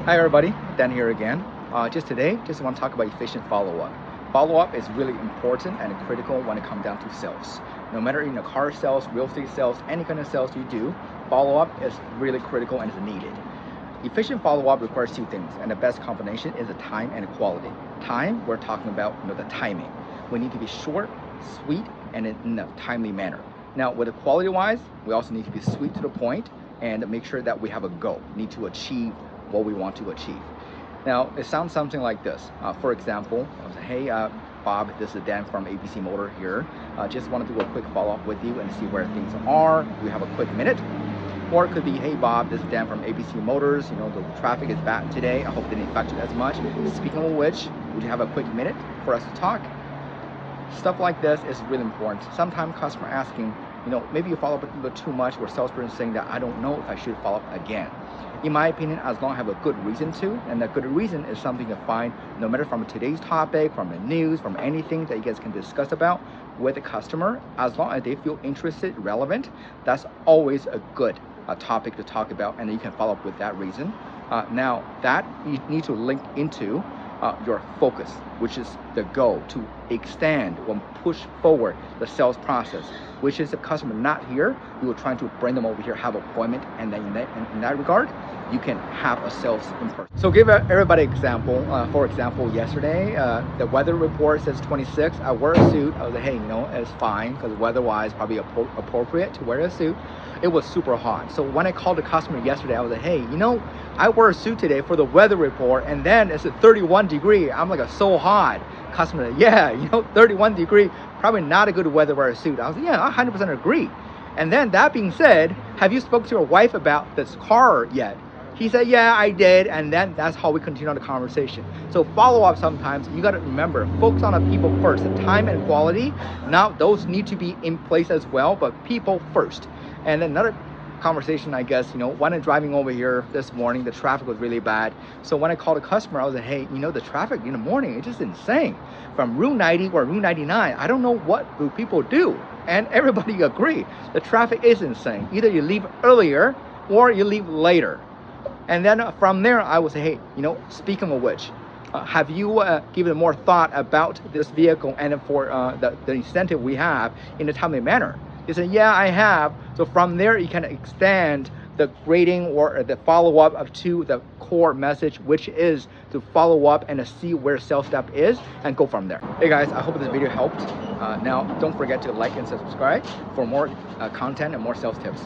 Hi everybody, Dan here again. Just want to talk about efficient follow-up. Follow-up is really important and critical when it comes down to sales. No matter in the car sales, real estate sales, any kind of sales you do, follow-up is really critical and is needed. Efficient follow-up requires two things, and the best combination is the time and the quality. Time, we're talking about the timing. We need to be short, sweet, and in a timely manner. Now, with the quality-wise, we also need to be sweet to the point and make sure that we have a goal, need to achieve what we want to achieve. Now, it sounds something like this. For example, I was like, hey, Bob, this is Dan from ABC Motor here. Just want to do a quick follow-up with you and see where things are. Do you have a quick minute? Or it could be, hey, Bob, this is Dan from ABC Motors. The traffic is bad today. I hope it didn't affect you as much. Speaking of which, would you have a quick minute for us to talk? Stuff like this is really important. Sometimes customer asking, maybe you follow up a little bit too much, or salesperson saying that I don't know if I should follow up again. In my opinion, as long as I have a good reason to, and that good reason is something you find no matter from today's topic, from the news, from anything that you guys can discuss about with the customer, as long as they feel interested, relevant, that's always a good topic to talk about, and you can follow up with that reason. Now, that you need to link into your focus, which is the goal to extend or push forward the sales process, which is the customer not here, you will try to bring them over here, have an appointment, and then in that regard, you can have a sales in person. So give everybody an example. For example, yesterday, the weather report says 26. I wear a suit. I was like, hey, it's fine because weather-wise, probably appropriate to wear a suit. It was super hot. So when I called the customer yesterday, I was like, hey, I wear a suit today for the weather report, and then it's a 31 degree. I'm like, so hot. Customer, yeah, 31 degree, probably not a good weather to wear a suit. I was like, yeah, I 100% agree. And then that being said, have you spoken to your wife about this car yet? He said, yeah, I did. And then that's how we continue on the conversation. So follow up sometimes, you got to remember, focus on the people first, the time and quality. Now those need to be in place as well, but people first. And then another conversation, I guess, when I'm driving over here this morning, the traffic was really bad. So when I called the customer, I was like, hey, the traffic in the morning, it's just insane. From Route 90 or Route 99, I don't know what do people do. And everybody agree, the traffic is insane. Either you leave earlier or you leave later. And then from there, I would say, hey, speaking of which, have you given more thought about this vehicle and for the incentive we have in a timely manner? He said, yeah, I have. So from there, you can extend the grading or the follow-up to the core message, which is to follow up and see where sales step is and go from there. Hey guys, I hope this video helped. Now, don't forget to like and subscribe for more content and more sales tips.